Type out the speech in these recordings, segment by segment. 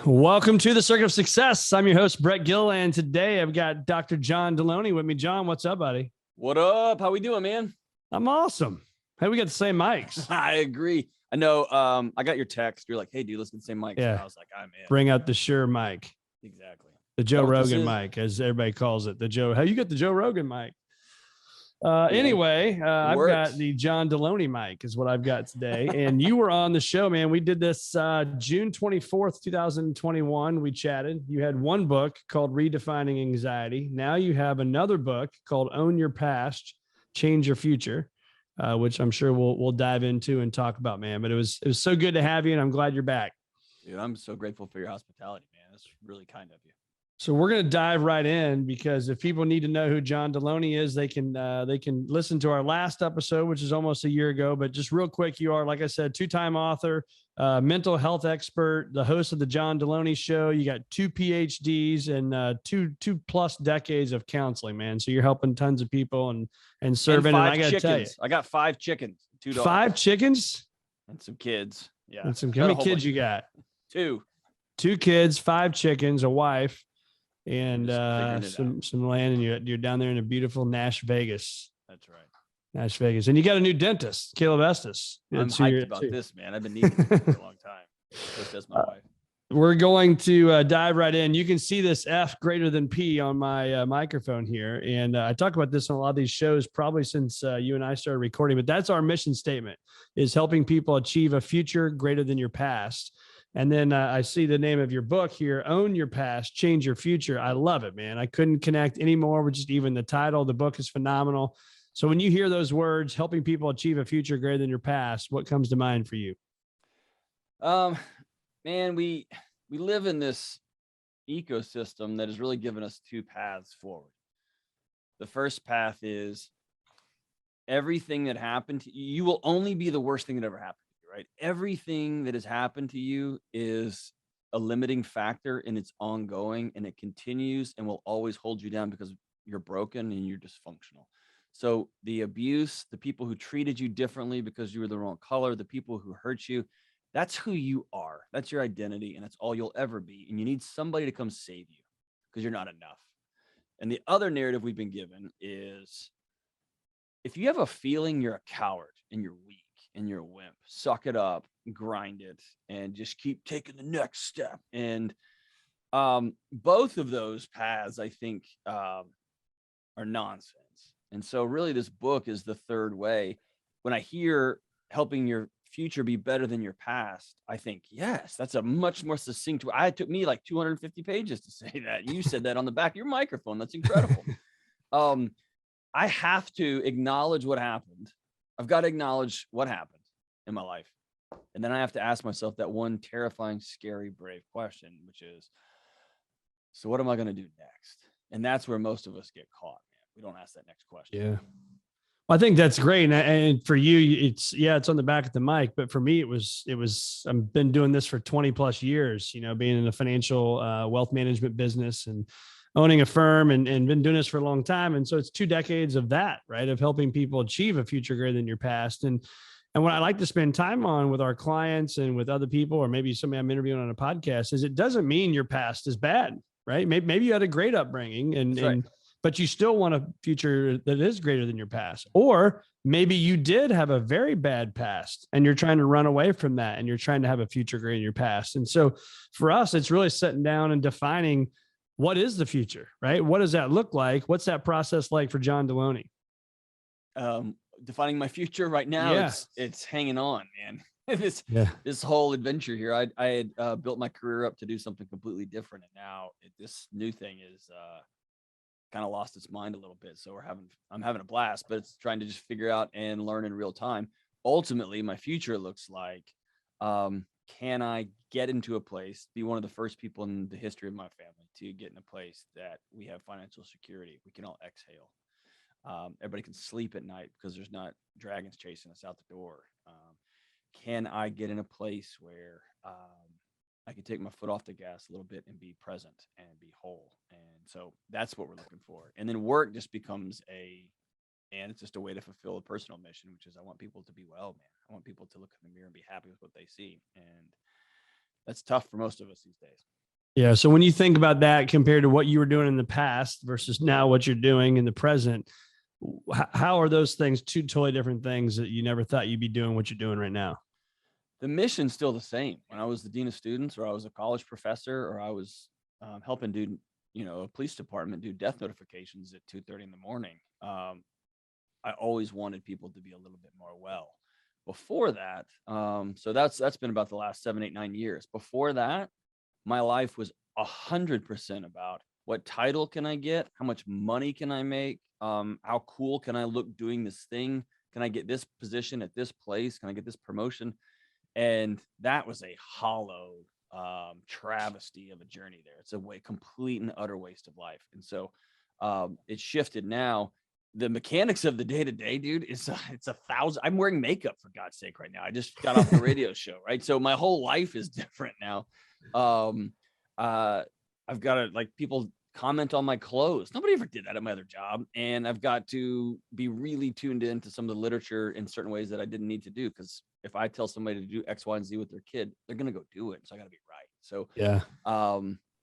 Welcome to the Circuit of Success. I'm your host, Brett Gilliland. Today, I've got Dr. John Delony with me. John, what's up, buddy? What up? How we doing, man? I'm awesome. Hey, we got the same mics. I agree. I know. I got your text. You're like, "Hey, dude, let's get the same mics." Yeah. And I was like, "I'm in." Bring out the Shure mic. Exactly. The Joe Rogan mic, as everybody calls it. How you got the Joe Rogan mic? Anyway, I've got the John Delony mic is what I've got today. And you were on the show, man. We did this June 24th, 2021. We chatted. You had one book called Redefining Anxiety. Now you have another book called Own Your Past, Change Your Future, which I'm sure we'll dive into and talk about, man. But it was so good to have you, and I'm glad you're back. Dude, I'm so grateful for your hospitality, man. That's really kind of you. So we're going to dive right in, because if people need to know who John Delony is, they can listen to our last episode, which is almost a year ago. But just real quick, you are, like I said, 2-time author, mental health expert, the host of the John Delony Show. You got 2 PhDs and two plus decades of counseling, man. So you're helping tons of people and serving. And I got to tell you, I got 5 chickens, 2 dogs, 5 chickens, and some kids. Yeah. And how many kids you got? 2 kids, 5 chickens, a wife. And some land, and you're down there in a beautiful Nash Vegas. That's right. Nash Vegas. And you got a new dentist, Caleb Estes. I'm hyped about this, man. I've been needing this for a long time. That's my wife. We're going to dive right in. You can see this F greater than P on my microphone here. And I talk about this on a lot of these shows, probably since you and I started recording, but that's our mission statement, is helping people achieve a future greater than your past. And then I see the name of your book here, Own Your Past, Change Your Future. I love it, man. I couldn't connect anymore with just even the title. The book is phenomenal. So when you hear those words, helping people achieve a future greater than your past, what comes to mind for you? Man, we live in this ecosystem that has really given us 2 paths forward. The first path is everything that happened to you will only be the worst thing that ever happened. Right? Everything that has happened to you is a limiting factor, and it's ongoing, and it continues and will always hold you down because you're broken and you're dysfunctional. So the abuse, the people who treated you differently because you were the wrong color, the people who hurt you, that's who you are. That's your identity, and that's all you'll ever be. And you need somebody to come save you because you're not enough. And the other narrative we've been given is, if you have a feeling you're a coward and you're weak, and you're a wimp, suck it up, grind it, and just keep taking the next step. And both of those paths, I think, are nonsense. And so really this book is the third way. When I hear helping your future be better than your past, I think, yes, that's a much more succinct way. It took me like 250 pages to say that. You said that on the back of your microphone. That's incredible. I have to acknowledge what happened. I've got to acknowledge what happened in my life. And then I have to ask myself that one terrifying, scary, brave question, which is, so what am I going to do next? And that's where most of us get caught, man. We don't ask that next question. Yeah. Well, I think that's great. And for you, it's on the back of the mic, but for me, it was, I've been doing this for 20 plus years, being in the financial wealth management business and owning a firm and been doing this for a long time. And so it's 2 decades of that, right? Of helping people achieve a future greater than your past. And what I like to spend time on with our clients and with other people, or maybe somebody I'm interviewing on a podcast, is it doesn't mean your past is bad, right? Maybe you had a great upbringing but you still want a future that is greater than your past. Or maybe you did have a very bad past and you're trying to run away from that and you're trying to have a future greater than your past. And so for us, it's really sitting down and defining, what is the future, right? What does that look like? What's that process like for John Delony? Defining my future right now, it's hanging on, man. This whole adventure here, I had built my career up to do something completely different. And now this new thing is kind of lost its mind a little bit. So I'm having a blast, but it's trying to just figure out and learn in real time. Ultimately, my future looks like, can I get into a place, be one of the first people in the history of my family to get in a place that we have financial security. We can all exhale. Everybody can sleep at night because there's not dragons chasing us out the door. Can I get in a place where I can take my foot off the gas a little bit and be present and be whole? And so that's what we're looking for. And then work just becomes it's just a way to fulfill a personal mission, which is I want people to be well, man. I want people to look in the mirror and be happy with what they see. And That's tough for most of us these days. Yeah. So when you think about that compared to what you were doing in the past versus now what you're doing in the present, how are those things two totally different things that you never thought you'd be doing what you're doing right now? The mission's still the same. When I was the dean of students, or I was a college professor, or I was helping do, a police department do death notifications at 2:30 in the morning, I always wanted people to be a little bit more well. Before that, so that's been about the last 7, 8, 9 years. Before that, my life was 100% about what title can I get, how much money can I make, how cool can I look doing this thing, can I get this position at this place, can I get this promotion, and that was a hollow travesty of a journey there. It's a complete and utter waste of life. And so it shifted now. The mechanics of the day-to-day, dude, it's 1,000. I'm wearing makeup, for God's sake, right now. I just got off the radio show, right? So my whole life is different now. I've got to, like, people comment on my clothes. Nobody ever did that at my other job. And I've got to be really tuned into some of the literature in certain ways that I didn't need to do. Because if I tell somebody to do X, Y, and Z with their kid, they're going to go do it. So I got to be right. So yeah,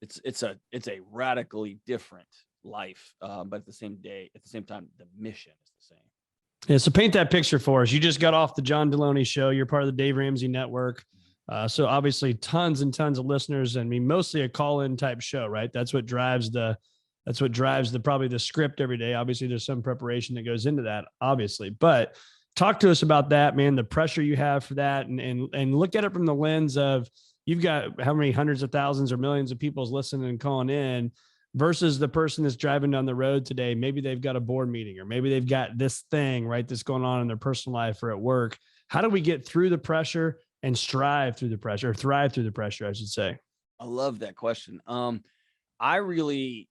it's a radically different life. But at the same time, the mission is the same. Yeah. So paint that picture for us. You just got off the John Delony Show. You're part of the Dave Ramsey Network. So obviously tons and tons of listeners. I mean, mostly a call-in type show, right? That's what drives probably the script every day. Obviously there's some preparation that goes into that, obviously, but talk to us about that, man, the pressure you have for that, and look at it from the lens of, you've got how many hundreds of thousands or millions of people listening and calling in versus the person that's driving down the road today. Maybe they've got a board meeting, or maybe they've got this thing, right, that's going on in their personal life or at work. How do we get through the pressure and strive through the pressure, or thrive through the pressure, I should say? I love that question. I really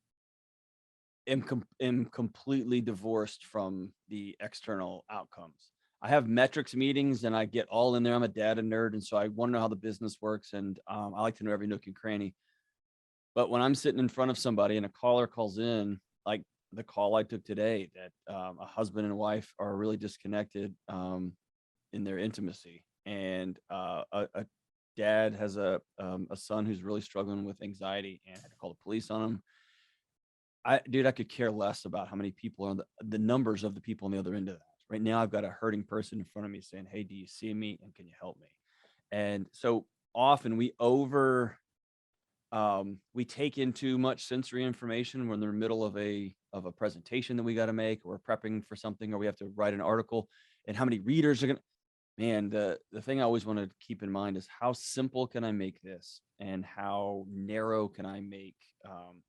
am completely divorced from the external outcomes. I have metrics meetings and I get all in there. I'm a data nerd. And so I want to know how the business works. And I like to know every nook and cranny. But when I'm sitting in front of somebody and a caller calls in, like the call I took today, that a husband and wife are really disconnected in their intimacy. And a dad has a son who's really struggling with anxiety and had to call the police on him. I could care less about how many people are the numbers of the people on the other end of that. Right now, I've got a hurting person in front of me saying, "Hey, do you see me? And can you help me?" And so often we take in too much sensory information when they're in the middle of a presentation that we got to make, or we're prepping for something, or we have to write an article, and how many readers are going to. Man, the thing I always want to keep in mind is, how simple can I make this, and how narrow can I make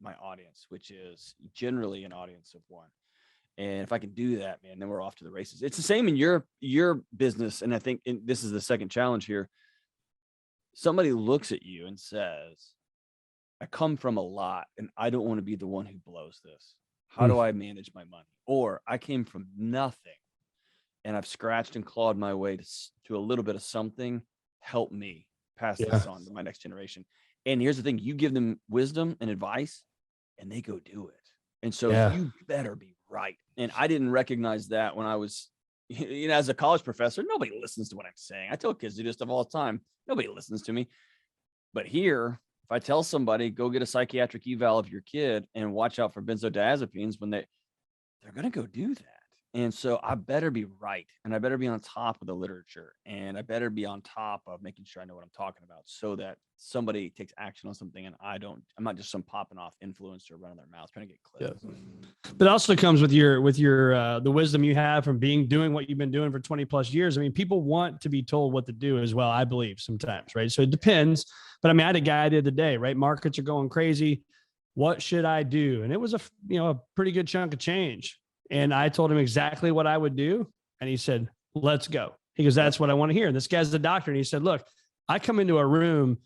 my audience, which is generally an audience of one. And if I can do that, man, then we're off to the races. It's the same in your business. And I think this is the second challenge here. Somebody looks at you and says, I come from a lot and I don't want to be the one who blows this. How do I manage my money? Or I came from nothing and I've scratched and clawed my way to a little bit of something. Help me pass this on to my next generation. And here's the thing, you give them wisdom and advice and they go do it. And so you better be right. And I didn't recognize that when I was, as a college professor. Nobody listens to what I'm saying. I tell kids to do stuff all the time. Nobody listens to me. But here, if I tell somebody, go get a psychiatric eval of your kid and watch out for benzodiazepines, when they're going to go do that. And so I better be right. And I better be on top of the literature. And I better be on top of making sure I know what I'm talking about, so that somebody takes action on something and I'm not just some popping off influencer running their mouth trying to get clicks. Yeah. But it also comes with your the wisdom you have from doing what you've been doing for 20 plus years. I mean, people want to be told what to do as well, I believe, sometimes, right? So it depends. But I mean, I had a guy the other day, right? Markets are going crazy. What should I do? And it was a pretty good chunk of change. And I told him exactly what I would do. And he said, let's go. He goes, that's what I want to hear. And this guy's the doctor. And he said, look, I come into a room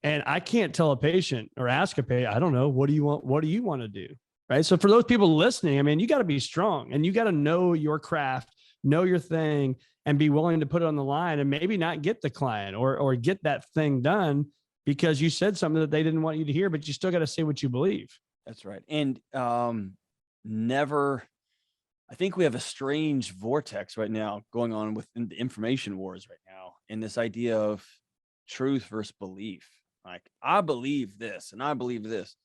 and I can't tell a patient or ask a patient, I don't know, what do you want? What do you want to do? Right. So for those people listening, I mean, you got to be strong and you got to know your craft, know your thing, and be willing to put it on the line and maybe not get the client or get that thing done because you said something that they didn't want you to hear, but you still got to say what you believe. That's right. And I think we have a strange vortex right now going on within the information wars right now, in this idea of truth versus belief. Like, I believe this and I believe this.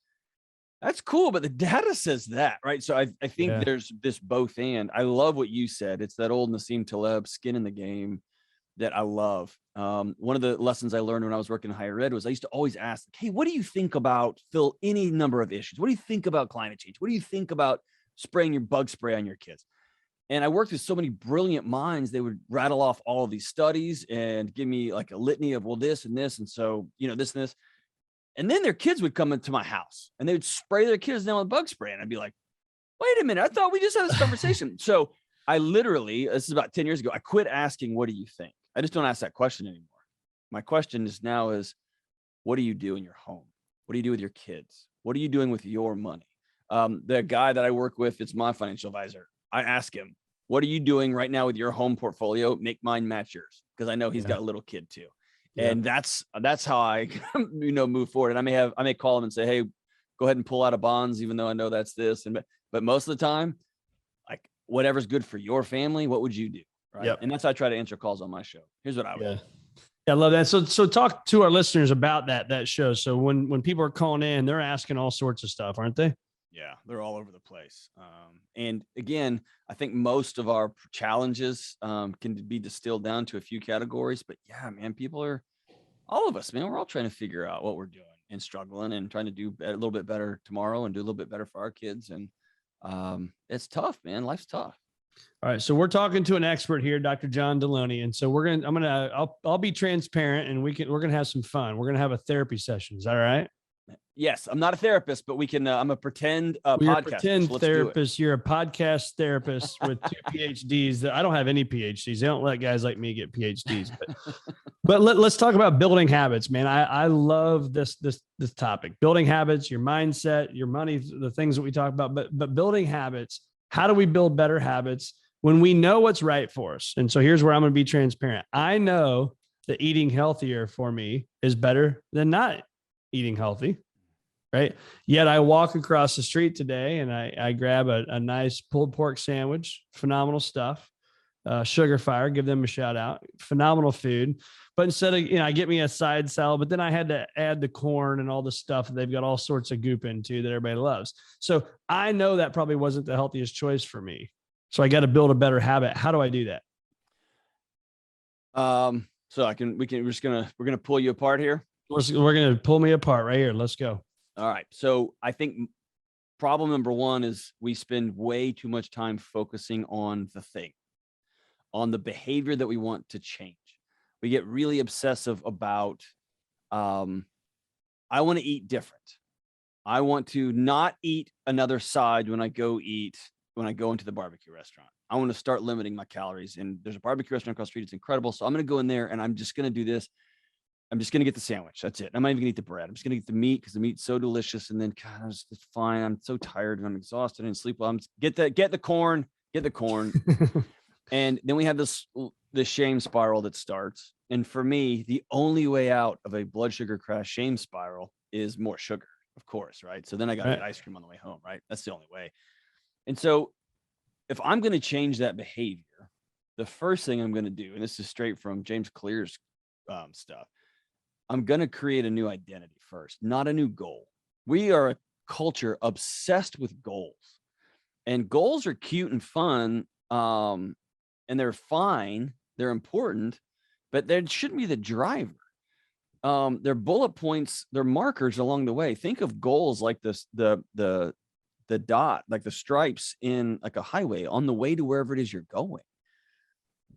That's cool, but the data says that, right? So I think there's this both and. I love what you said. It's that old Nassim Taleb skin in the game that I love. One of the lessons I learned when I was working in higher ed was I used to always ask, hey, what do you think about Phil, any number of issues? What do you think about climate change? What do you think about spraying your bug spray on your kids? And I worked with so many brilliant minds. They would rattle off all of these studies and give me like a litany of, well, this and this. And so, this and this. And then their kids would come into my house and they would spray their kids down with bug spray. And I'd be like, wait a minute, I thought we just had this conversation. So I literally, this is about 10 years ago, I quit asking, what do you think? I just don't ask that question anymore. My question is now is, what do you do in your home? What do you do with your kids? What are you doing with your money? The guy that I work with, it's my financial advisor. I ask him, what are you doing right now with your home portfolio? Make mine match yours. Because I know he's got a little kid too. And that's how I, move forward. And I may call him and say, hey, go ahead and pull out of bonds, even though I know that's this. But most of the time, like whatever's good for your family, what would you do? Right. Yep. And that's how I try to answer calls on my show. Here's what I would do. I love that. So talk to our listeners about that show. So when people are calling in, they're asking all sorts of stuff, aren't they? Yeah, they're all over the place. And again, I think most of our challenges can be distilled down to a few categories. But yeah, man, all of us, man, we're all trying to figure out what we're doing and struggling and trying to do a little bit better tomorrow and do a little bit better for our kids. And it's tough, man. Life's tough. All right. So we're talking to an expert here, Dr. John Delony. And so I'll be transparent and we're going to have some fun. We're going to have a therapy session. Is that all right? Yes. I'm not a therapist, but I'm a pretend podcast. Pretend therapist. You're a podcast therapist with 2 PhDs. I don't have any PhDs. They don't let guys like me get PhDs, but let's talk about building habits, man. I love this topic, building habits, your mindset, your money, the things that we talk about, but building habits. How do we build better habits when we know what's right for us? And so here's where I'm going to be transparent. I know that eating healthier for me is better than not eating healthy, right? Yet I walk across the street today and I grab a nice pulled pork sandwich, phenomenal stuff, Sugar Fire, give them a shout out, phenomenal food. But instead of, I get me a side salad, but then I had to add the corn and all the stuff that they've got all sorts of goop into that everybody loves. So I know that probably wasn't the healthiest choice for me. So I got to build a better habit. How do I do that? So we're going to pull you apart here. We're going to pull me apart right here. Let's go. All right. So I think problem number one is we spend way too much time focusing on the thing, on the behavior that we want to change. We get really obsessive about, I want to eat different. I want to not eat another side when I go into the barbecue restaurant. I want to start limiting my calories. And there's a barbecue restaurant across the street. It's incredible. So I'm going to go in there and I'm just going to do this. I'm just going to get the sandwich. That's it. I'm not even going to eat the bread. I'm just going to get the meat because the meat's so delicious. And then, God, it's fine. I'm so tired and I'm exhausted and sleep well. Get the corn. And then we have this shame spiral that starts. And for me, the only way out of a blood sugar crash shame spiral is more sugar, of course, right? So then I got to get ice cream on the way home, right? That's the only way. And so if I'm going to change that behavior, the first thing I'm going to do, and this is straight from James Clear's stuff, I'm going to create a new identity first, not a new goal. We are a culture obsessed with goals, and goals are cute and fun. And they're fine. They're important, but they shouldn't be the driver. They're bullet points. They're markers along the way. Think of goals like this, the dot, like the stripes in like a highway on the way to wherever it is you're going.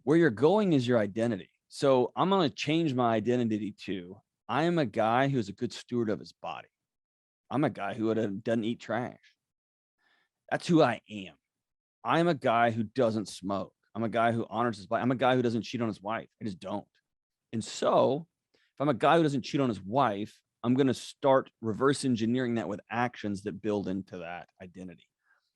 Where you're going is your identity. So I'm going to change my identity to, I am a guy who's a good steward of his body. I'm a guy who doesn't eat trash. That's who I am. I'm a guy who doesn't smoke. I'm a guy who honors his body. I'm a guy who doesn't cheat on his wife. I just don't. And so if I'm a guy who doesn't cheat on his wife, I'm going to start reverse engineering that with actions that build into that identity.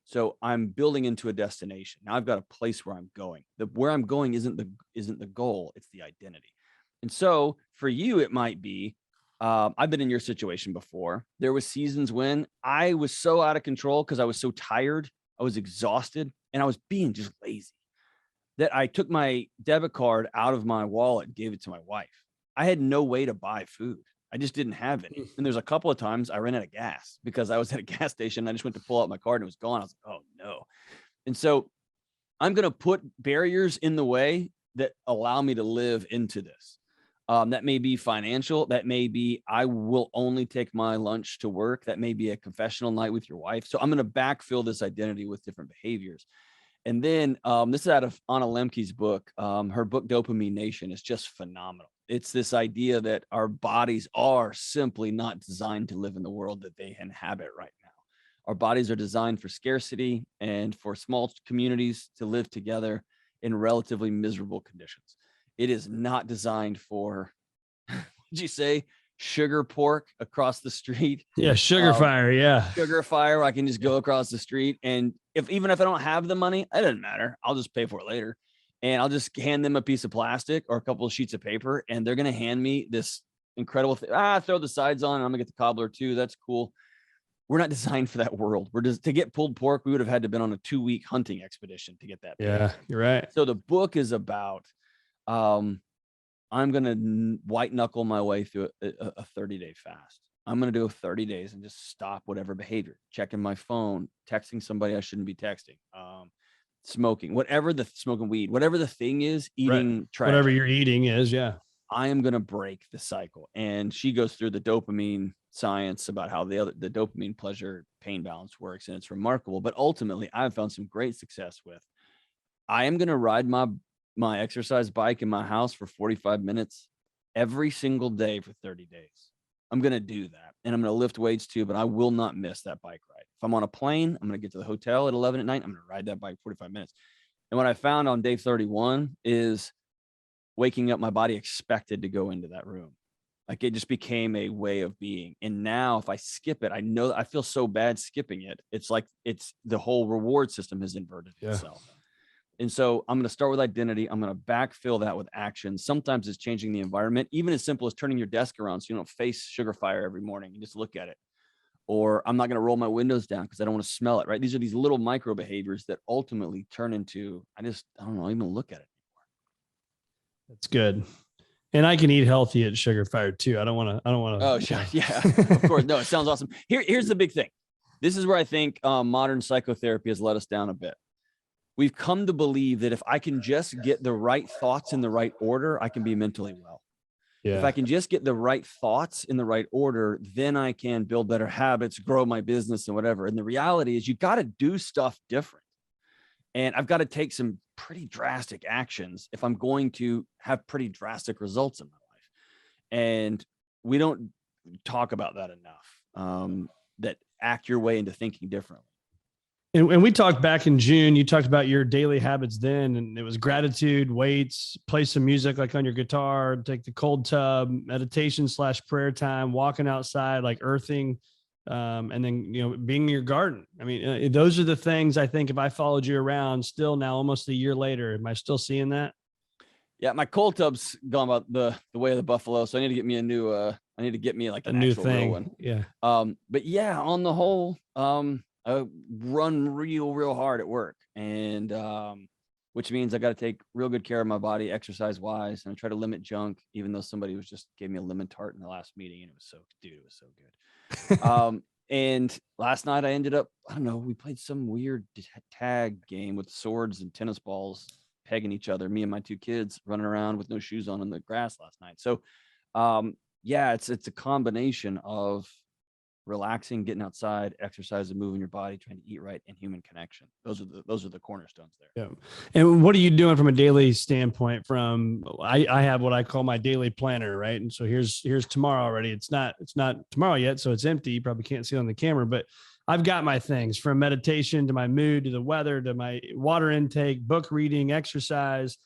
So I'm building into a destination. Now I've got a place where I'm going. Where I'm going isn't the goal, it's the identity. And so for you, it might be, I've been in your situation before. There was seasons when I was so out of control because I was so tired, I was exhausted, and I was being just lazy, that I took my debit card out of my wallet and gave it to my wife. I had no way to buy food. I just didn't have any. And there's a couple of times I ran out of gas because I was at a gas station. I just went to pull out my card and it was gone. I was like, oh no. And so I'm going to put barriers in the way that allow me to live into this. That may be financial. That may be, I will only take my lunch to work. That may be a confessional night with your wife. So I'm going to backfill this identity with different behaviors. And then this is out of Anna Lemke's book. Her book, Dopamine Nation, is just phenomenal. It's this idea that our bodies are simply not designed to live in the world that they inhabit right now. Our bodies are designed for scarcity and for small communities to live together in relatively miserable conditions. It is not designed for, what'd you say, sugar pork across the street? Yeah, sugar fire. Yeah, sugar fire. I can just go across the street, and even if I don't have the money, it doesn't matter. I'll just pay for it later, and I'll just hand them a piece of plastic or a couple of sheets of paper, and they're gonna hand me this incredible thing. Throw the sides on, and I'm gonna get the cobbler too. That's cool. We're not designed for that world. We're just, to get pulled pork, we would have had to have been on a 2-week hunting expedition to get that. Yeah, you're right. So the book is about, I'm going to white knuckle my way through a 30-day fast. I'm going to do 30 days and just stop whatever behavior, checking my phone, texting somebody I shouldn't be texting, smoking, smoking weed, whatever the thing is, eating trash. Whatever you're eating is, yeah. I am going to break the cycle. And she goes through the dopamine science about how the dopamine pleasure pain balance works. And it's remarkable. But ultimately, I've found some great success with, I am going to ride my exercise bike in my house for 45 minutes every single day for 30 days. I'm going to do that. And I'm going to lift weights too, but I will not miss that bike ride. If I'm on a plane, I'm going to get to the hotel at 11 at night. I'm going to ride that bike 45 minutes. And what I found on day 31 is waking up, my body expected to go into that room. Like, it just became a way of being. And now if I skip it, I know I feel so bad skipping it. It's like, the whole reward system has inverted itself. And so I'm going to start with identity. I'm going to backfill that with action. Sometimes it's changing the environment, even as simple as turning your desk around so you don't face sugar fire every morning. You just look at it. Or I'm not going to roll my windows down because I don't want to smell it, right? These are these little micro behaviors that ultimately turn into, I don't know, even look at it anymore. That's good. And I can eat healthy at sugar fire too. I don't want to. Oh, sure. Yeah, of course. No, it sounds awesome. Here's the big thing. This is where I think modern psychotherapy has let us down a bit. We've come to believe that if I can just get the right thoughts in the right order, I can be mentally well. Yeah. If I can just get the right thoughts in the right order, then I can build better habits, grow my business and whatever. And the reality is you got to do stuff different. And I've got to take some pretty drastic actions if I'm going to have pretty drastic results in my life. And we don't talk about that enough, that act your way into thinking differently. And we talked back in June, you talked about your daily habits then, and it was gratitude, weights, play some music like on your guitar, take the cold tub, meditation / prayer time, walking outside, like earthing, and then, being in your garden. I mean, those are the things I think if I followed you around still now, almost a year later, am I still seeing that? Yeah. My cold tub's gone about the way of the buffalo. So I need to get me like a new thing. Real one. Yeah. But yeah, on the whole, I run real hard at work, and which means I got to take real good care of my body, exercise wise, and I try to limit junk. Even though somebody gave me a lemon tart in the last meeting, and it was so good. And last night I ended up, I don't know, we played some weird tag game with swords and tennis balls, pegging each other. Me and my 2 kids running around with no shoes on in the grass last night. So, yeah, it's a combination of relaxing, getting outside, exercise, and moving your body, trying to eat right, and human connection. Those are the cornerstones there. Yeah. And what are you doing from a daily standpoint? I have what I call my daily planner, right? And so here's tomorrow already. It's not tomorrow yet, so it's empty. You probably can't see it on the camera, but I've got my things from meditation to my mood to the weather to my water intake, book reading, exercise,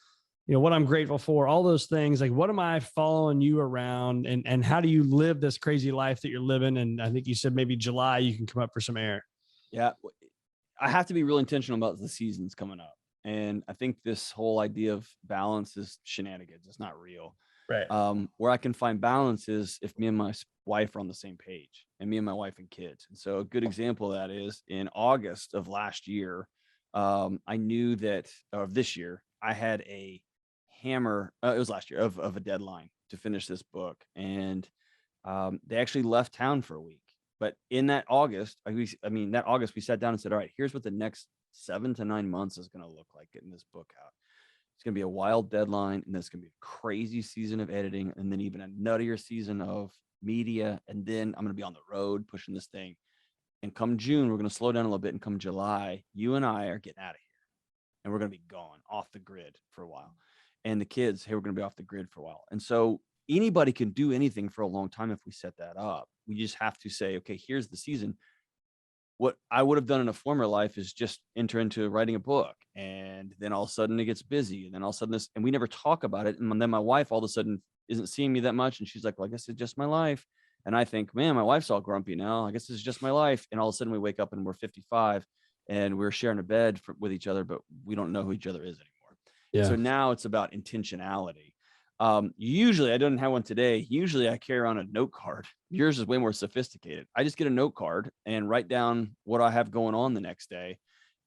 what I'm grateful for, all those things. Like, what am I following you around, and how do you live this crazy life that you're living? And I think you said maybe July, you can come up for some air. Yeah. I have to be real intentional about the seasons coming up. And I think this whole idea of balance is shenanigans. It's not real. Right. Where I can find balance is if me and my wife are on the same page, and me and my wife and kids. And so a good example of that is in August of last year, I knew that of this year, I had a hammer. It was last year of a deadline to finish this book. And They actually left town for a week. But in that August, that August, we sat down and said, all right, here's what the next 7 to 9 months is going to look like getting this book out. It's going to be a wild deadline, and then it's going to be a crazy season of editing, and then even a nuttier season of media. And then I'm going to be on the road pushing this thing. And come June, we're going to slow down a little bit. And come July, you and I are getting out of here. And we're going to be gone off the grid for a while. And the kids, hey, we're going to be off the grid for a while. And so anybody can do anything for a long time if we set that up. We just have to say, okay, here's the season. What I would have done in a former life is just enter into writing a book, and then all of a sudden it gets busy, and then all of a sudden and we never talk about it. And then my wife all of a sudden isn't seeing me that much, and she's like, well, I guess it's just my life. And I think, man, my wife's all grumpy now. I guess it's just my life. And all of a sudden we wake up and we're 55 and we're sharing a bed with each other, but we don't know who each other is anymore. Yeah. So now it's about intentionality. Usually I don't have one today. Usually I carry around a note card. Yours is way more sophisticated. I just get a note card and write down what I have going on the next day.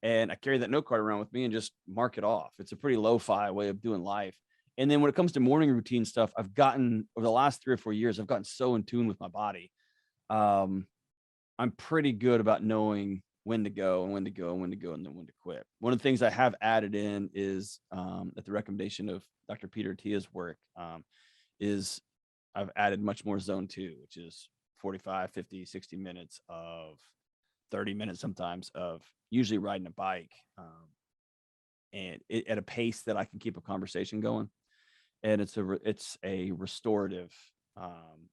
And I carry that note card around with me and just mark it off. It's a pretty lo-fi way of doing life. And then when it comes to morning routine stuff, I've gotten over the last 3 or 4 years, I've gotten so in tune with my body. I'm pretty good about knowing when to go and when to go and when to go and then when to quit. One of the things I have added in is at the recommendation of Dr. Peter Tia's work is I've added much more zone 2, which is 45, 50, 60 minutes of 30 minutes sometimes of usually riding a bike and at a pace that I can keep a conversation going. And it's a restorative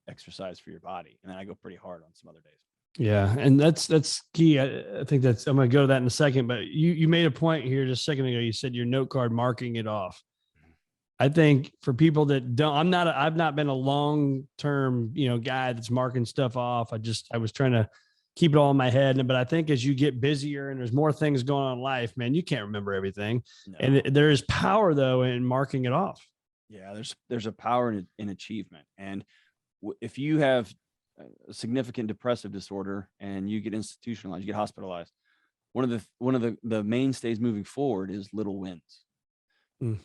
exercise for your body. And then I go pretty hard on some other days. Yeah. And that's key. I think I'm going to go to that in a second, but you made a point here just a second ago. You said your note card, marking it off. I think for people that don't, I've not been a long-term, guy that's marking stuff off. I was trying to keep it all in my head. But I think as you get busier and there's more things going on in life, man, you can't remember everything. No. And there is power though in marking it off. Yeah. There's a power in achievement. And if you have a significant depressive disorder and you get institutionalized, you get hospitalized, one of the mainstays moving forward is little wins.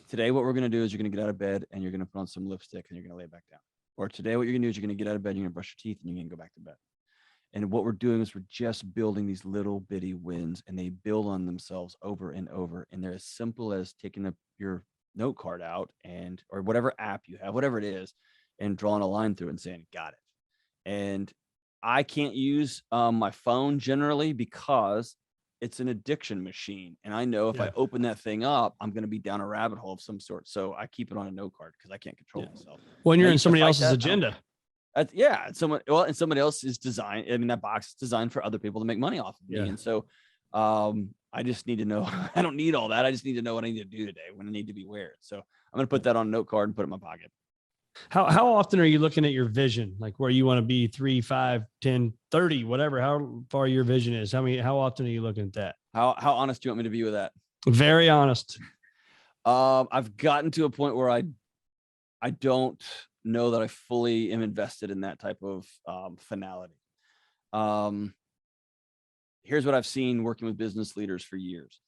Today, what we're going to do is you're going to get out of bed and you're going to put on some lipstick and you're going to lay back down. Or today, what you're going to do is you're going to get out of bed, you're going to brush your teeth and you're going to go back to bed. And what we're doing is we're just building these little bitty wins, and they build on themselves over and over. And they're as simple as taking your note card out or whatever app you have, whatever it is, and drawing a line through it and saying, got it. And I can't use my phone generally because it's an addiction machine. And I know if I open that thing up, I'm going to be down a rabbit hole of some sort. So I keep it on a note card because I can't control myself. When you're in somebody else's agenda. And somebody else is designed. I mean, that box is designed for other people to make money off of me. And so I just need to know, I don't need all that. I just need to know what I need to do today when I need to be where. So I'm going to put that on a note card and put it in my pocket. How often are you looking at your vision? Like where you want to be 3, 5, 10, 30, whatever, how far your vision is. How often are you looking at that? How honest do you want me to be with that? Very honest. I've gotten to a point where I don't know that I fully am invested in that type of finality. Here's what I've seen working with business leaders for years.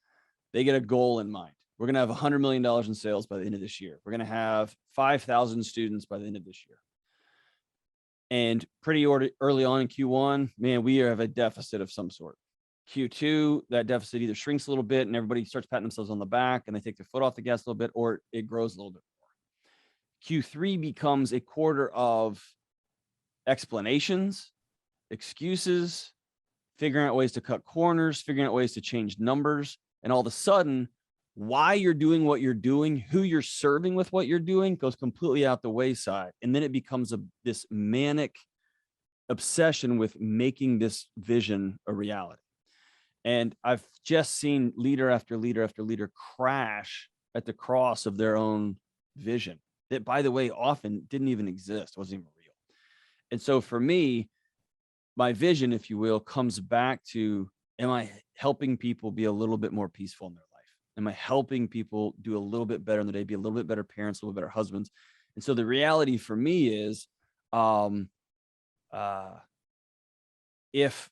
They get a goal in mind. We're going to have $100 million in sales by the end of this year. We're going to have 5,000 students by the end of this year. And pretty early on in Q1, man, we have a deficit of some sort. Q2, that deficit either shrinks a little bit and everybody starts patting themselves on the back and they take their foot off the gas a little bit, or it grows a little bit more. Q3 becomes a quarter of explanations, excuses, figuring out ways to cut corners, figuring out ways to change numbers. And all of a sudden, why you're doing what you're doing, who you're serving with what you're doing goes completely out the wayside. And then it becomes this manic obsession with making this vision a reality. And I've just seen leader after leader after leader crash at the cross of their own vision that, by the way, often didn't even exist, wasn't even real. And so for me, my vision, if you will, comes back to, am I helping people be a little bit more peaceful in their life? Am I helping people do a little bit better in the day, be a little bit better parents, a little better husbands? And so the reality for me is, if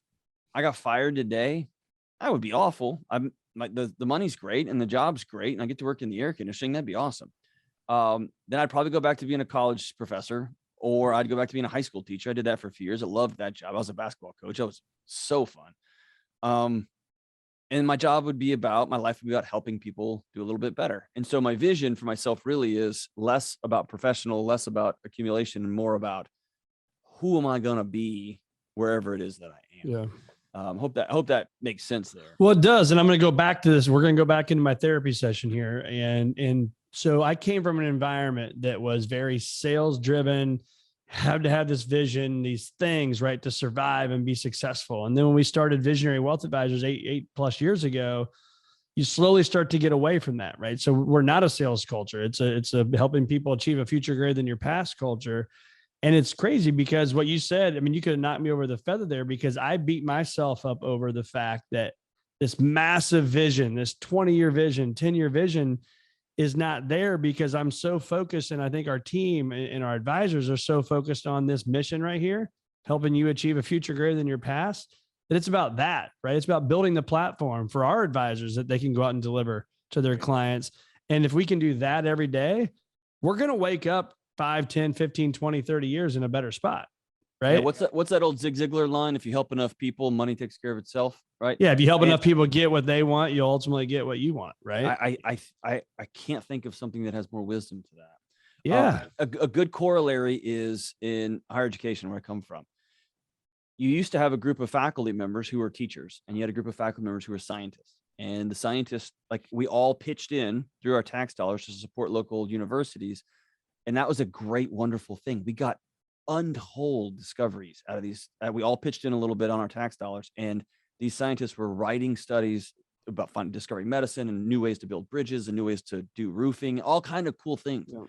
I got fired today, that would be awful. The money's great and the job's great and I get to work in the air conditioning. That'd be awesome. Then I'd probably go back to being a college professor or I'd go back to being a high school teacher. I did that for a few years. I loved that job. I was a basketball coach. That was so fun. And my job would be about, my life would be about helping people do a little bit better. And so my vision for myself really is less about professional, less about accumulation, and more about who am I going to be wherever it is that I am. Yeah. Hope that makes sense there. Well, it does. And I'm going to go back to this. We're going to go back into my therapy session here. And so I came from an environment that was very sales driven, had to have this vision, these things, right, to survive and be successful. And then when we started Visionary Wealth Advisors eight plus years ago, you slowly start to get away from that, right? So we're not a sales culture. It's a helping people achieve a future greater than your past culture. And it's crazy because what you said, I mean, you could have knocked me over the feather there, because I beat myself up over the fact that this massive vision, this 20-year vision, 10-year vision is not there, because I'm so focused. And I think our team and our advisors are so focused on this mission right here, helping you achieve a future greater than your past, that it's about that, right? It's about building the platform for our advisors that they can go out and deliver to their clients. And if we can do that every day, we're going to wake up 5, 10, 15, 20, 30 years in a better spot. Right. Yeah, what's that old Zig Ziglar line? If you help enough people, money takes care of itself. Right. Yeah. If you help enough people get what they want, you'll ultimately get what you want. Right. I can't think of something that has more wisdom to that. Yeah. A good corollary is in higher education, where I come from. You used to have a group of faculty members who were teachers, and you had a group of faculty members who were scientists. And the scientists, like, we all pitched in through our tax dollars to support local universities. And that was a great, wonderful thing. We got untold discoveries out of these. We all pitched in a little bit on our tax dollars, and these scientists were writing studies about discovering medicine and new ways to build bridges and new ways to do roofing, all kind of cool things. Yeah.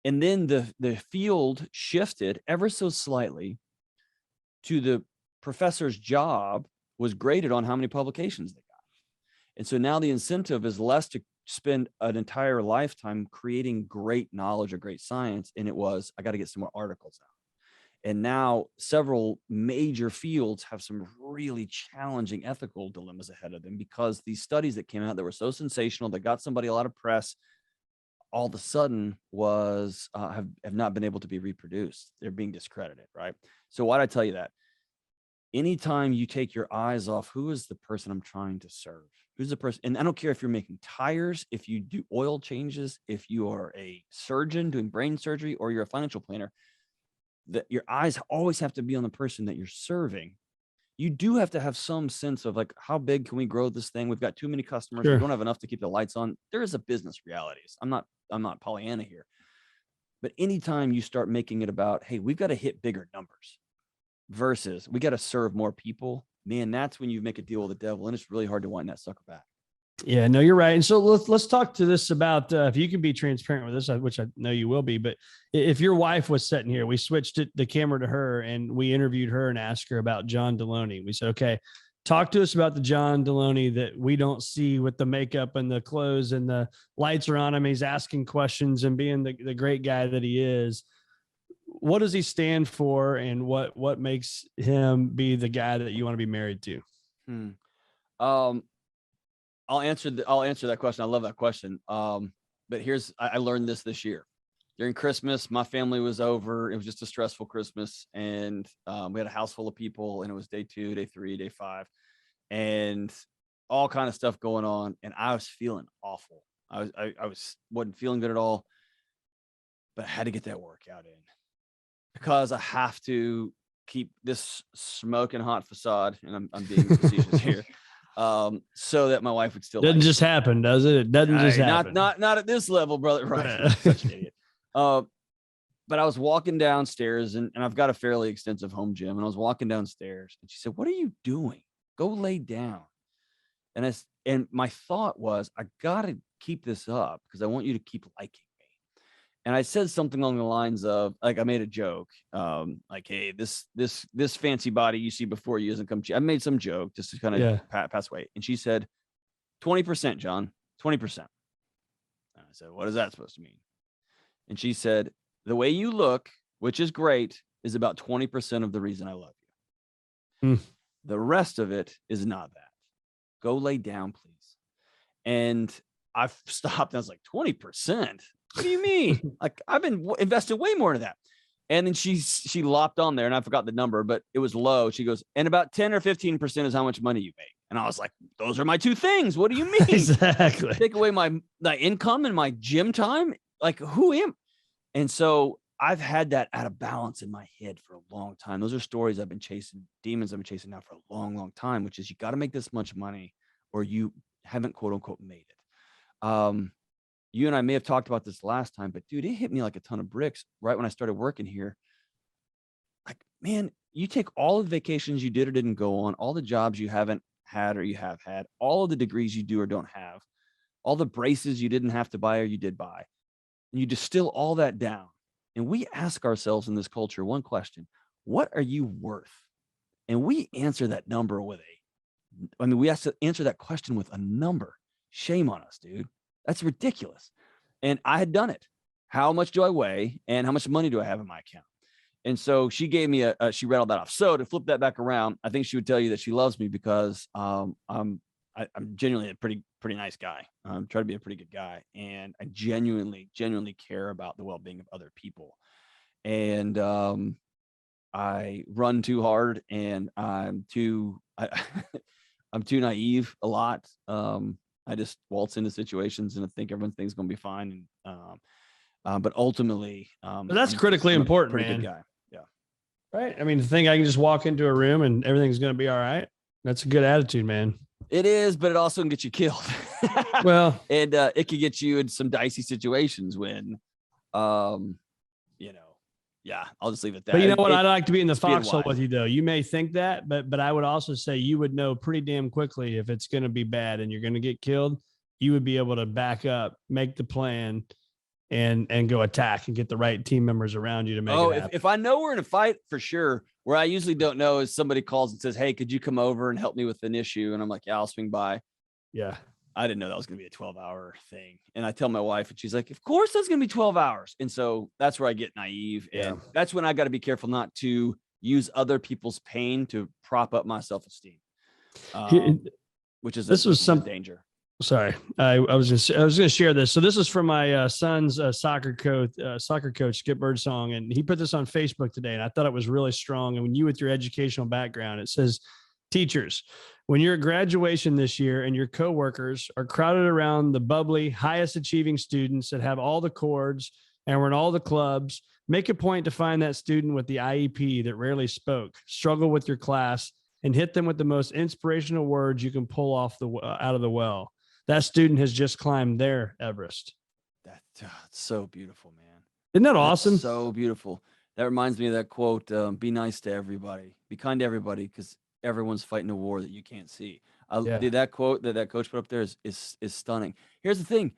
And then the field shifted ever so slightly to the professor's job was graded on how many publications they got. And so now the incentive is less to spend an entire lifetime creating great knowledge or great science. And it was, I got to get some more articles out. And now several major fields have some really challenging ethical dilemmas ahead of them, because these studies that came out that were so sensational, that got somebody a lot of press, all of a sudden was have not been able to be reproduced. They're being discredited, right? So why'd I tell you that? Anytime you take your eyes off, who is the person I'm trying to serve? Who's the person? And I don't care if you're making tires, if you do oil changes, if you are a surgeon doing brain surgery, or you're a financial planner, that your eyes always have to be on the person that you're serving. You do have to have some sense of, like, how big can we grow this thing? We've got too many customers. Sure. We don't have enough to keep the lights on. There is a business realities. I'm not Pollyanna here. But anytime you start making it about, hey, we've got to hit bigger numbers versus we got to serve more people, man, that's when you make a deal with the devil, and it's really hard to wind that sucker back. Yeah, no, you're right. And so let's talk to this about if you can be transparent with this, which I know you will be, but if your wife was sitting here, we switched the camera to her and we interviewed her and asked her about John Delony. We said, okay, talk to us about the John Delony that we don't see with the makeup and the clothes and the lights are on him. He's asking questions and being the great guy that he is. What does he stand for, and what makes him be the guy that you want to be married to? I'll answer that question. I love that question. But I learned this year. During Christmas, my family was over. It was just a stressful Christmas. And we had a house full of people, and it was day 2, day 3, day 5, and all kind of stuff going on. And I was feeling awful. I wasn't feeling good at all, but I had to get that workout in, because I have to keep this smoking hot facade. And I'm being facetious here. So that my wife would still doesn't just happen, does it? It doesn't just happen. Not at this level, brother. Right. Such an idiot. But I was walking downstairs, and I've got a fairly extensive home gym, and I was walking downstairs, and she said, "What are you doing? Go lay down." And my thought was, I gotta keep this up because I want you to keep liking me. And I said something along the lines of, like, I made a joke, like, "Hey, this fancy body you see before you isn't come cheap." I made some joke just to kind of pass weight. And she said, 20%, John, 20%. And I said, "What is that supposed to mean?" And she said, "The way you look, which is great, is about 20% of the reason I love you. The rest of it is not that. Go lay down, please." And I stopped, and I was like, 20%? What do you mean? Like, I've been invested way more into that. And then she lopped on there, and I forgot the number, but it was low. She goes, and about 10 or 15% is how much money you make. And I was like, those are my two things. What do you mean? Exactly. Take away my income and my gym time? Like, who am? And so I've had that out of balance in my head for a long time. Those are stories I've been chasing, demons I've been chasing now for a long, long time, which is you got to make this much money or you haven't quote unquote made it. You and I may have talked about this last time, but dude, it hit me like a ton of bricks right when I started working here. Like, man, you take all of the vacations you did or didn't go on, all the jobs you haven't had or you have had, all of the degrees you do or don't have, all the braces you didn't have to buy or you did buy, and you distill all that down. And we ask ourselves in this culture one question: what are you worth? And we answer that number with we have to answer that question with a number. Shame on us, dude. That's ridiculous. And I had done it. How much do I weigh and how much money do I have in my account? And so she gave me she read all that off. So to flip that back around, I think she would tell you that she loves me because I'm genuinely a pretty nice guy. Try to be a pretty good guy. And I genuinely care about the well-being of other people. And I run too hard and I'm too naive a lot. I just waltz into situations and I think everything's going to be fine. And, but ultimately, but that's critically important, pretty man. Good guy. Yeah. Right. I mean, to think I can just walk into a room and everything's going to be all right. That's a good attitude, man. It is, but it also can get you killed. Well, and it can get you in some dicey situations when, yeah, I'll just leave it at that. But you know what? I'd like to be in the foxhole with you, though. You may think that, but I would also say you would know pretty damn quickly if it's going to be bad and you're going to get killed. You would be able to back up, make the plan, and go attack and get the right team members around you to make it happen. If I know we're in a fight, for sure. Where I usually don't know is somebody calls and says, "Hey, could you come over and help me with an issue?" And I'm like, "Yeah, I'll swing by." Yeah. I didn't know that was going to be a 12-hour thing. And I tell my wife and she's like, "Of course that's going to be 12 hours." And so that's where I get naive. And that's when I got to be careful not to use other people's pain to prop up my self-esteem. Which is some danger. Sorry. I was going to share this. So this is from my son's soccer coach, Skip Birdsong. And he put this on Facebook today. And I thought it was really strong. And when you, with your educational background, it says, teachers, when you're at graduation this year and your coworkers are crowded around the bubbly, highest achieving students that have all the cords and were in all the clubs, make a point to find that student with the IEP that rarely spoke, struggle with your class, and hit them with the most inspirational words you can pull off out of the well. That student has just climbed their Everest. That's so beautiful, man. Isn't that awesome? That's so beautiful. That reminds me of that quote, be nice to everybody, be kind to everybody, because everyone's fighting a war that you can't see. Dude, that quote that coach put up there is stunning. Here's the thing.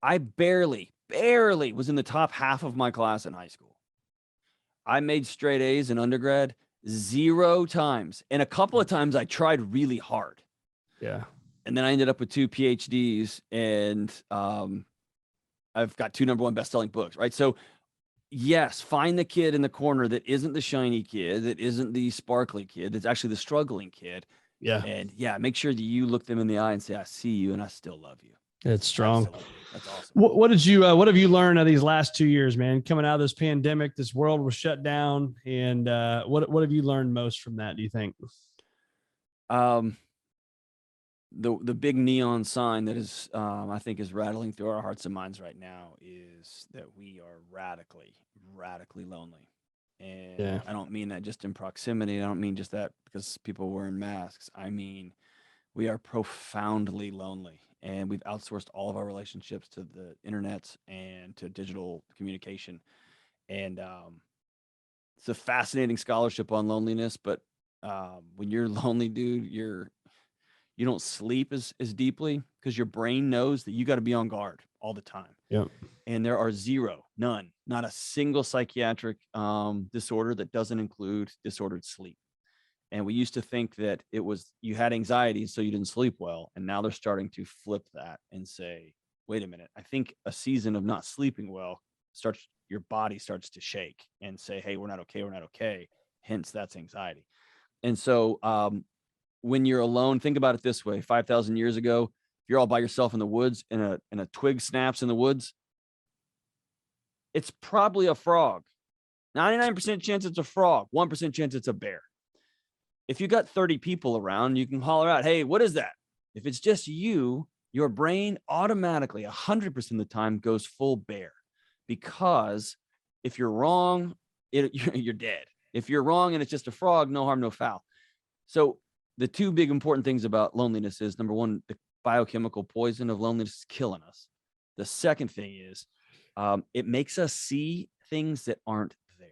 I barely was in the top half of my class in high school. I made straight A's in undergrad 0 times. And a couple of times I tried really hard. Yeah. And then I ended up with 2 PhDs and I've got 2 #1 best-selling books, right? So yes, find the kid in the corner that isn't the shiny kid, that isn't the sparkly kid, that's actually the struggling kid. Yeah. And make sure that you look them in the eye and say, "I see you and I still love you." It's strong. Absolutely. That's awesome. What have you learned out of these last 2 years, man? Coming out of this pandemic, this world was shut down. And what have you learned most from that, do you think? The big neon sign that is, I think, is rattling through our hearts and minds right now is that we are radically lonely. And I don't mean that just in proximity. I don't mean just that because people are wearing masks. I mean, we are profoundly lonely, and we've outsourced all of our relationships to the internet and to digital communication. And it's a fascinating scholarship on loneliness, but when you're lonely, dude, you don't sleep as deeply because your brain knows that you got to be on guard all the time. Yep. And there are none, not a single psychiatric disorder that doesn't include disordered sleep. And we used to think that it was you had anxiety, so you didn't sleep well. And now they're starting to flip that and say, wait a minute, I think a season of not sleeping well your body starts to shake and say, hey, we're not okay. Hence, that's anxiety. And so when you're alone, think about it this way. 5,000 years ago, if you're all by yourself in the woods and a twig snaps in the woods, it's probably a frog. 99% chance it's a frog, 1% chance it's a bear. If you got 30 people around, you can holler out, hey, what is that? If it's just you, your brain automatically 100% of the time goes full bear, because if you're wrong, you're dead. If you're wrong and it's just a frog, no harm, no foul. So the two big important things about loneliness is, number one, the biochemical poison of loneliness is killing us. The second thing is it makes us see things that aren't there.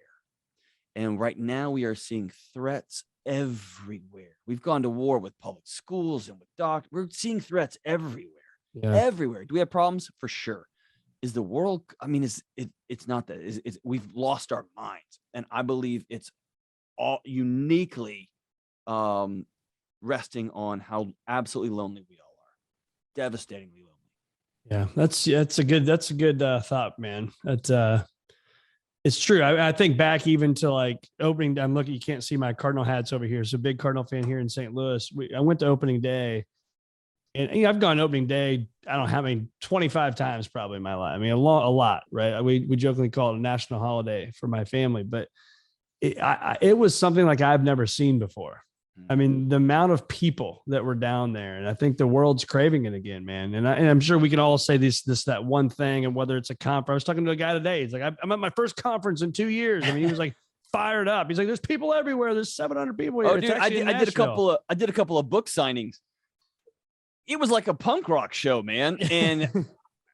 And right now we are seeing threats everywhere. We've gone to war with public schools and with doctors. We're seeing threats everywhere. Yeah. Everywhere. Do we have problems? For sure. Is the world, I mean, it's not that. We've lost our minds. And I believe it's all uniquely resting on how absolutely lonely we all are. Devastatingly lonely. Yeah, that's a good thought, man. It's true. I think back even to like opening. I'm looking. You can't see my Cardinal hats over here. So big Cardinal fan here in St. Louis. I went to opening day, and I've gone opening day. I don't know how many, 25 times probably in my life. I mean, a lot, right? We jokingly call it a national holiday for my family, but it was something like I've never seen before. I mean, the amount of people that were down there, and I think the world's craving it again, man. And I'm sure we can all say that one thing, and whether it's a conference. I was talking to a guy today. He's like, I'm at my first conference in 2 years. I mean, he was like fired up. He's like, there's people everywhere. There's 700 people here. Oh, dude, I did a couple of book signings. It was like a punk rock show, man. And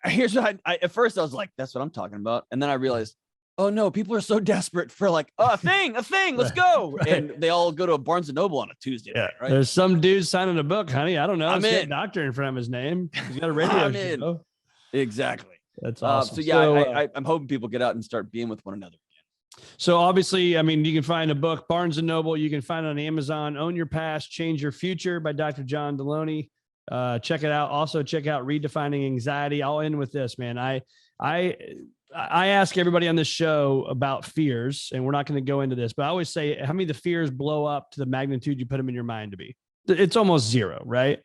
here's what at first I was like, that's what I'm talking about. And then I realized, oh no, people are so desperate for like a thing, let's go. Right. And they all go to a Barnes and Noble on a Tuesday night, right? There's some dude signing a book, honey. I don't know. I'm in. Doctor in front of his name. He's got a radio show. Exactly. That's awesome. So yeah, I'm hoping people get out and start being with one another again. So obviously, I mean, you can find a book, Barnes and Noble. You can find it on Amazon. Own Your Past, Change Your Future by Dr. John Delony. Check it out. Also check out Redefining Anxiety. I'll end with this, man. I ask everybody on this show about fears, and we're not going to go into this, but I always say, how many of the fears blow up to the magnitude you put them in your mind to be? It's almost zero, right?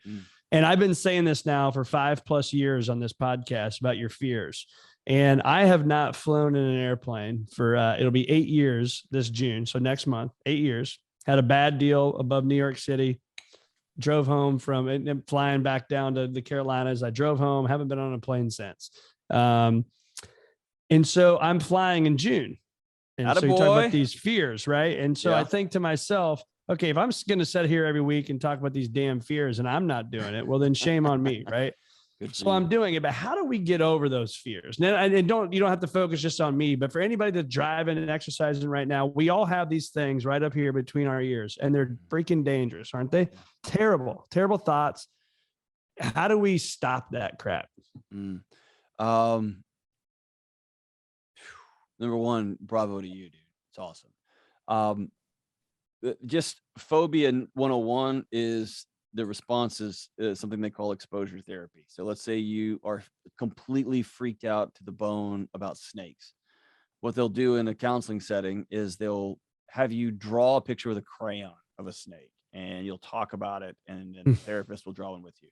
And I've been saying this now for 5+ years on this podcast about your fears. And I have not flown in an airplane for, it'll be 8 years this June. So next month, 8 years. Had a bad deal above New York City. Drove home from it, flying back down to the Carolinas. I drove home, haven't been on a plane since. And so I'm flying in June. And so you talk about these fears, right? And so I think to myself, okay, if I'm going to sit here every week and talk about these damn fears and I'm not doing it, well, then shame on me, right? So I'm doing it, but how do we get over those fears? And you don't have to focus just on me, but for anybody that's driving and exercising right now, we all have these things right up here between our ears, and they're freaking dangerous, aren't they? Terrible, terrible thoughts. How do we stop that crap? Number one, bravo to you, dude. It's awesome. Just phobia 101 is the response is something they call exposure therapy. So let's say you are completely freaked out to the bone about snakes. What they'll do in a counseling setting is they'll have you draw a picture with a crayon of a snake, and you'll talk about it, and then the therapist will draw one with you.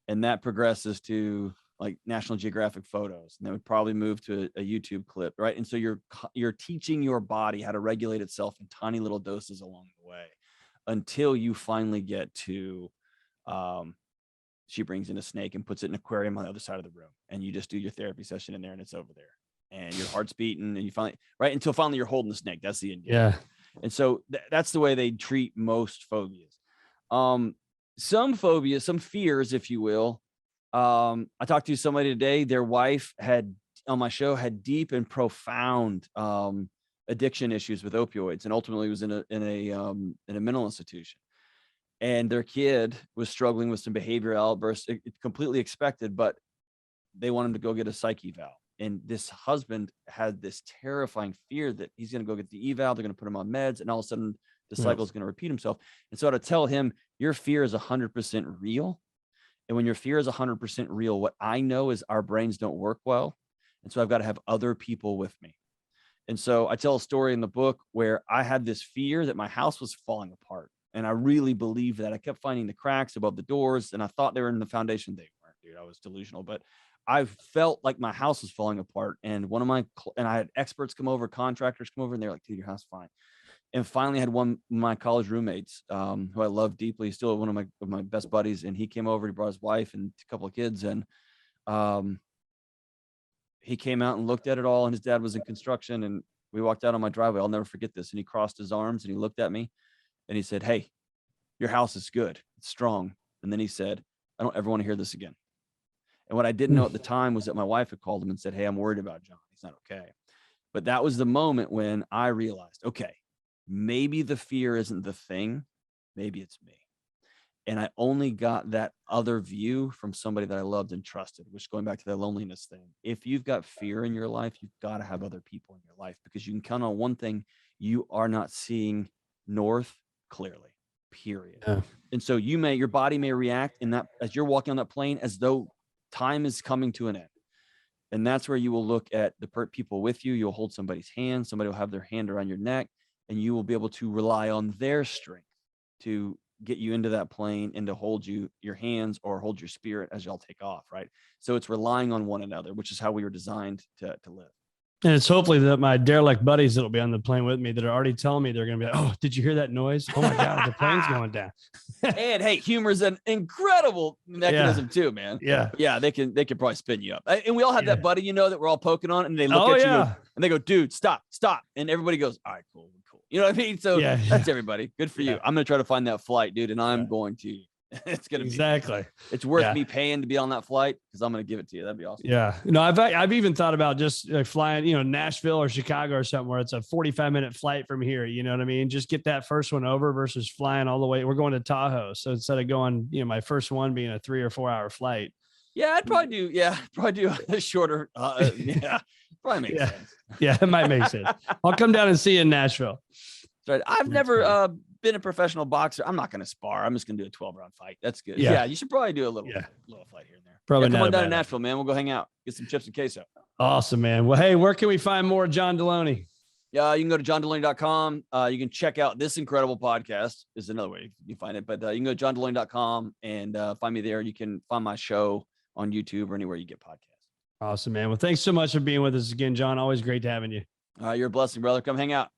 And that progresses to like National Geographic photos, and they would probably move to a YouTube clip, right? And so you're teaching your body how to regulate itself in tiny little doses along the way until you finally get to, she brings in a snake and puts it in an aquarium on the other side of the room, and you just do your therapy session in there, and it's over there, and your heart's beating, and you finally, right? Until finally you're holding the snake. That's the end. Yeah. And so that's the way they treat most phobias. Some phobias, some fears, if you will. I talked to somebody today, their wife on my show had deep and profound addiction issues with opioids, and ultimately was in a mental institution. And their kid was struggling with some behavioral outbursts. It's completely expected, but they want him to go get a psych eval. And this husband had this terrifying fear that he's going to go get the eval. They're going to put him on meds, and all of a sudden the cycle is going to repeat himself. And so I had to tell him, your fear is 100% real. And when your fear is 100% real, what I know is our brains don't work well. And so I've got to have other people with me. And so I tell a story in the book where I had this fear that my house was falling apart. And I really believed that. I kept finding the cracks above the doors, and I thought they were in the foundation. They weren't, dude. I was delusional. But I felt like my house was falling apart. And and I had experts come over, contractors come over, and they're like, dude, your house is fine. And finally I had one of my college roommates, who I love deeply, still one of my best buddies. And he came over, he brought his wife and a couple of kids. And he came out and looked at it all. And his dad was in construction. And we walked out on my driveway. I'll never forget this. And he crossed his arms and he looked at me and he said, hey, your house is good. It's strong. And then he said, I don't ever want to hear this again. And what I didn't know at the time was that my wife had called him and said, hey, I'm worried about John. He's not okay. But that was the moment when I realized, okay, maybe the fear isn't the thing. Maybe it's me. And I only got that other view from somebody that I loved and trusted, which, going back to that loneliness thing. If you've got fear in your life, you've got to have other people in your life, because you can count on one thing: you are not seeing north clearly, period. Yeah. And so your body may react in that, as you're walking on that plane, as though time is coming to an end. And that's where you will look at the people with you. You'll hold somebody's hand. Somebody will have their hand around your neck, and you will be able to rely on their strength to get you into that plane and to hold your hands or hold your spirit as y'all take off. Right. So it's relying on one another, which is how we were designed to live. And it's hopefully that my derelict buddies that'll be on the plane with me that are already telling me they're going to be like, oh, did you hear that noise? Oh my God, the plane's going down. And hey, humor is an incredible mechanism too, man. Yeah. Yeah. They can probably spin you up. And we all have that buddy, that we're all poking on, and they look at you and they go, dude, stop. And everybody goes, all right, cool. You know what I mean? So that's everybody. Good for you. I'm going to try to find that flight, dude. And I'm going to, it's going to be it's worth me paying to be on that flight, because I'm going to give it to you. That'd be awesome. Yeah. I've even thought about just like flying, Nashville or Chicago or something where it's a 45-minute flight from here. You know what I mean? Just get that first one over versus flying all the way. We're going to Tahoe. So instead of going, my first one being a 3 or 4 hour flight. Yeah, I'd probably do a shorter. Probably makes sense. Yeah, it might make sense. I'll come down and see you in Nashville. Right. I've never been a professional boxer. I'm not going to spar. I'm just going to do a 12-round fight. That's good. Yeah, you should probably do a little fight here and there. Probably come on down to Nashville, man. We'll go hang out, get some chips and queso. Awesome, man. Well, hey, where can we find more John Delony? Yeah, you can go to johndelony.com. You can check out this incredible podcast. Is another way you find it. But you can go to johndelony.com and find me there. You can find my show on YouTube or anywhere you get podcasts. Awesome, man. Well, thanks so much for being with us again, John. Always great having you. You're a blessing, brother. Come hang out.